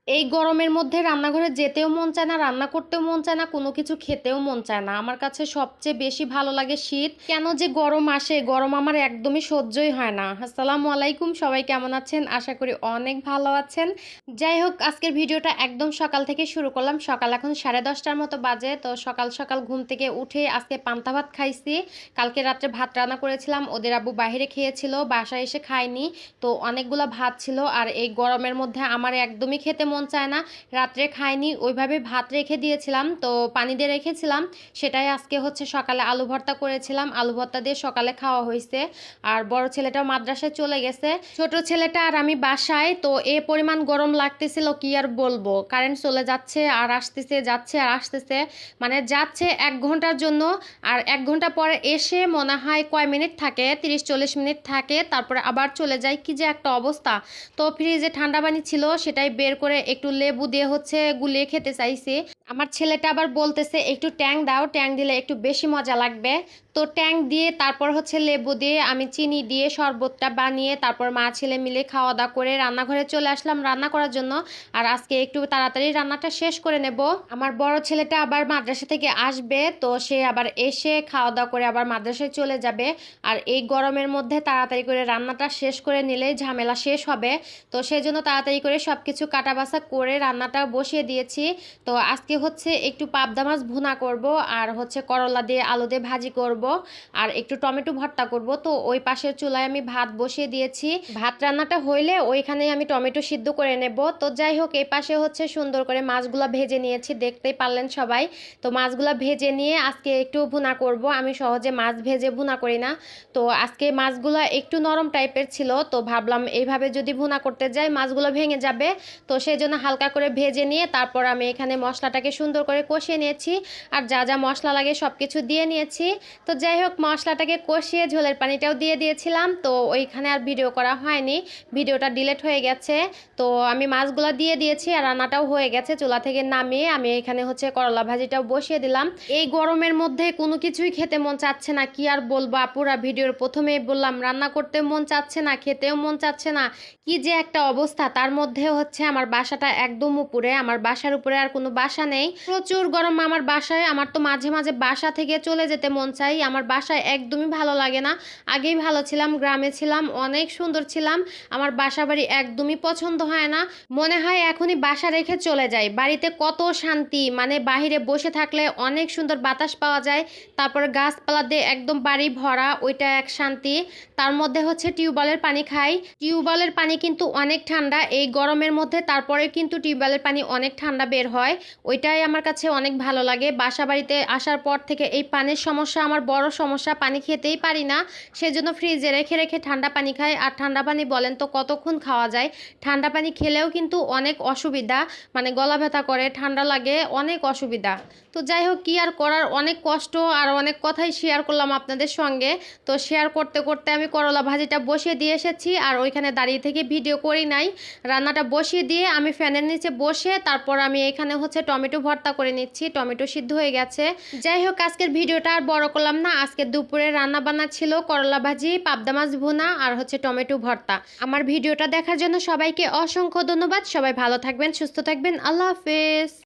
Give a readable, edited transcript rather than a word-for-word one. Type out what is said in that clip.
এই গরমের মধ্যে রান্নাঘরে যেতেও মন চায় না, রান্না করতেও মন চায় না, কোনো কিছু খেতেও মন চায় না। আমার কাছে সবচেয়ে বেশি ভালো লাগে শীত। কেন যে গরম আসে, গরম আমার একদমই সহ্যই হয় না। আসসালামু আলাইকুম, সবাই কেমন আছেন? আশা করি অনেক ভালো আছেন। যাই হোক, আজকের ভিডিওটা একদম সকাল থেকে শুরু করলাম। সকাল এখন 10:30টার মতো বাজে। তো সকাল সকাল ঘুম থেকে উঠে আজকে পান্তা ভাত খাইছি। কালকে রাত্রে ভাত রান্না করেছিলাম, ওদের আব্বু বাইরে খেয়েছিল, বাসায় এসে খায়নি। তো অনেকগুলো ভাত ছিল, আর এই গরমের মধ্যে আমার একদমই খেতে মন চায় না। রাত্রে খাইনি, ওইভাবে ভাত রেখে দিয়েছিলাম, তো পানি দিয়ে রেখেছিলাম। সেটাই আজকে হচ্ছে সকালে আলু ভর্তা করেছিলাম, আলু ভর্তা দিয়ে সকালে খাওয়া হয়েছে। আর বড় ছেলেটাও মাদ্রাসায় চলে গেছে, ছোট ছেলেটা আর আমি বাসায়। তো এ পরিমাণ গরম লাগতেছিল কি আর বলবো। কারেন্ট চলে যাচ্ছে আর আসতেছে, যাচ্ছে আর আসতেছে। মানে যাচ্ছে 1 ঘন্টার জন্য, আর 1 ঘন্টা পরে এসে মনে হয় কয় মিনিট থাকে, 30-40 মিনিট থাকে, তারপরে আবার চলে যায়। কি যে একটা অবস্থা। তো ফ্রিজে ঠান্ডা পানি ছিল, সেটাই বের করে একটু লেবু দিয়ে হচ্ছে গুলিয়ে খেতে চাইছি। আমার ছেলেটা আবার বলতেছে একটু ট্যাং দাও, ট্যাং দিলে একটু বেশি মজা লাগবে। তো ট্যাং দিয়ে তারপর হচ্ছে লেবু দিয়ে আমি চিনি দিয়ে শরবতটা বানিয়ে তারপর মা ছেলে মিলে খাওয়া দাওয়া করে রান্নাঘরে চলে আসলাম রান্না করার জন্য। আর আজকে একটু তাড়াতাড়ি রান্নাটা শেষ করে নেব। আমার বড় ছেলেটা আবার মাদ্রাসা থেকে আসবে, তো সে আবার এসে খাওয়া দাওয়া করে আবার মাদ্রাসায় চলে যাবে। আর এই গরমের মধ্যে তাড়াতাড়ি করে রান্নাটা শেষ করে নিলেই ঝামেলা শেষ হবে। তো সেই জন্য তাড়াতাড়ি করে সব কিছু কাটাবাছা করে রান্নাটা বসিয়ে দিয়েছি। তো আজকে হচ্ছে একটু পাবদা মাছ ভুনা করব, আর হচ্ছে করলা দিয়ে আলু দিয়ে ভাজি করব, আর একটু টমেটো ভর্তা করব। তো ওই পাশের চুলায় আমি ভাত বসিয়ে দিয়েছি। ভাত রান্নাটা হইলে ওইখানেই আমি টমেটো সিদ্ধ করে নেব। তো যাই হোক, এই পাশে হচ্ছে সুন্দর করে মাছগুলা ভেজে নিয়েছি, দেখতেই পারলেন সবাই। তো মাছগুলা ভেজে নিয়ে আজকে একটু ভুনা করব। আমি সহজে মাছ ভেজে ভুনা করি না। তো আজকে মাছগুলা একটু নরম টাইপের ছিল, তো ভাবলাম এইভাবে যদি ভুনা করতে যাই মাছগুলো ভেঙে যাবে। তো সেই জন্য হালকা করে ভেজে নিয়ে তারপর আমি এখানে মশলাটাকে সুন্দর করে কষিয়ে নিয়েছি। আর যা যা মশলা লাগে সব কিছু দিয়ে নিয়েছি। তো যাই হোক, মশলাটাকে কষিয়ে ঝোলের পানিটাও দিয়ে দিয়েছিলাম। তো ওইখানে আর ভিডিও করা হয়নি, ভিডিওটা ডিলিট হয়ে গেছে। তো আমি মাছগুলো দিয়ে দিয়েছি আর রান্নাটাও হয়ে গেছে। চুলা থেকে নামিয়ে আমি এখানে হচ্ছে করলা ভাজিটাও বসিয়ে দিলাম। এই গরমের মধ্যে কোনো কিছুই খেতে মন চাচ্ছে না, কি আর বলবো আপুরা। ভিডিওর প্রথমেই বললাম রান্না করতে মন চাচ্ছে না, খেতেও মন চাচ্ছে না। কি যে একটা অবস্থা। তার মধ্যে হচ্ছে আমার বাসাটা একদম উপরে, আমার বাসার উপরে আর কোনো বাসা নেই। প্রচুর গরম আমার বাসায়। আমার তো মাঝে মাঝে বাসা থেকে চলে যেতে মন চাই, আমার বাসায় একদমই ভালো লাগে না। আগেই ভালো ছিলাম, গ্রামে ছিলাম, অনেক সুন্দর ছিলাম। আমার বাসা বাড়ি একদমই পছন্দ হয় না। মনে হয় এখনই বাসা রেখে চলে যাই। বাড়িতে কত শান্তি, মানে বাহিরে বসে থাকলে অনেক সুন্দর বাতাস পাওয়া যায়, তারপরে গাছপালা দিয়ে একদম বাড়ি ভরা, ওইটা এক শান্তি। তার মধ্যে হচ্ছে টিউবওয়েলের পানি খাই। টিউবওয়েলের পানি কিন্তু অনেক ঠান্ডা এই গরমের মধ্যে, তারপরে কিন্তু টিউবওয়েলের পানি অনেক ঠান্ডা বের হয়। ওইটাই আমার কাছে অনেক ভালো লাগে। বাসা বাড়িতে আসার পর থেকে এই পানির সমস্যা আমার বড় সমস্যা, পানি খেতেই পারি না। সেজন্য ফ্রিজে রেখে রেখে ঠান্ডা পানি খাই। আর ঠান্ডা পানি বলেন তো কতক্ষণ খাওয়া যায়? ঠান্ডা পানি খেলেও কিন্তু অনেক অসুবিধা, মানে গলা ব্যথা করে, ঠান্ডা লাগে, অনেক অসুবিধা। তো যাই হোক, কি আর করার, অনেক কষ্ট আর অনেক কথাই শেয়ার করলাম আপনাদের সঙ্গে। তো শেয়ার করতে করতে আমি করলা ভাজিটা বসিয়ে দিয়ে এসেছি, আর ওইখানে দাঁড়িয়ে থেকে ভিডিও করি নাই। রান্নাটা বসিয়ে দিয়ে আমি ফ্যানের নিচে বসে তারপর আমি এখানে হচ্ছে টমেটো ভর্তা করে নিচ্ছি। টমেটো সিদ্ধ হয়ে গেছে। যাই হোক, আজকের ভিডিওটা আর বড় করলাম না। আজকে দুপুরে রান্না বান্না ছিল করলা ভাজি, পাবদা মাছ ভুনা, আর হচ্ছে টমেটো ভর্তা। আমার ভিডিওটা দেখার জন্য সবাইকে অসংখ্য ধন্যবাদ। সবাই ভালো থাকবেন, সুস্থ থাকবেন, আল্লাহ হাফেজ।